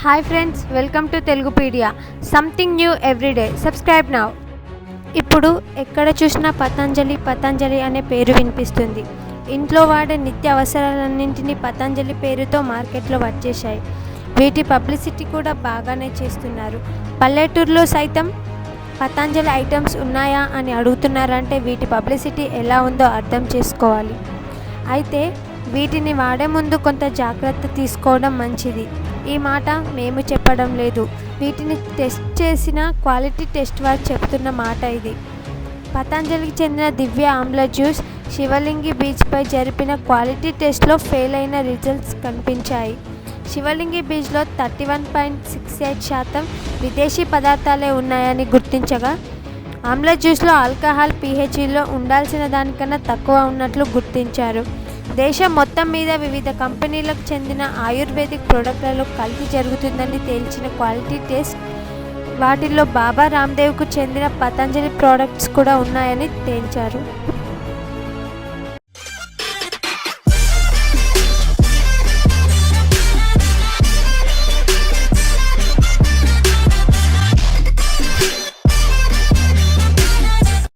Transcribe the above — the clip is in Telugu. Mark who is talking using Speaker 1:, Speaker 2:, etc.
Speaker 1: Hi friends, welcome to Telugupedia. Something new everyday. Subscribe now. ఇప్పుడు ఎక్కడ చూసినా పతంజలి అనే పేరు వినిపిస్తుంది. ఇంట్లో వాడే నిత్య అవసరాలన్నింటినీ పతంజలి పేరుతో మార్కెట్లో వచ్చేశాయి. వీటి పబ్లిసిటీ కూడా బాగానే చేస్తున్నారు. పల్లెటూరులో సైతం పతంజలి ఐటమ్స్ ఉన్నాయా అని అడుగుతున్నారంటే వీటి పబ్లిసిటీ ఎలా ఉందో అర్థం చేసుకోవాలి. అయితే వీటిని వాడే ముందు కొంత జాగ్రత్త తీసుకోవడం మంచిది. ఈ మాట మేము చెప్పడం లేదు, వీటిని టెస్ట్ చేసిన క్వాలిటీ టెస్ట్ వారు చెప్తున్న మాట ఇది. పతంజలికి చెందిన దివ్య ఆమ్ల జ్యూస్ శివలింగి బీచ్పై జరిపిన క్వాలిటీ టెస్ట్లో ఫెయిల్ అయిన రిజల్ట్స్ కనిపించాయి. శివలింగి బీచ్లో 31.68% విదేశీ పదార్థాలే ఉన్నాయని గుర్తించగా, ఆమ్ల జ్యూస్లో ఆల్కహాల్ పీహెచ్లో ఉండాల్సిన దానికన్నా తక్కువ ఉన్నట్లు గుర్తించారు. దేశం మొత్తం మీద వివిధ కంపెనీలకు చెందిన ఆయుర్వేదిక్ ప్రోడక్ట్లలో కల్తీ జరుగుతుందని తేల్చిన క్వాలిటీ టెస్ట్ వాటిల్లో బాబా రామ్దేవ్కు చెందిన పతంజలి ప్రోడక్ట్స్ కూడా ఉన్నాయని తేల్చారు.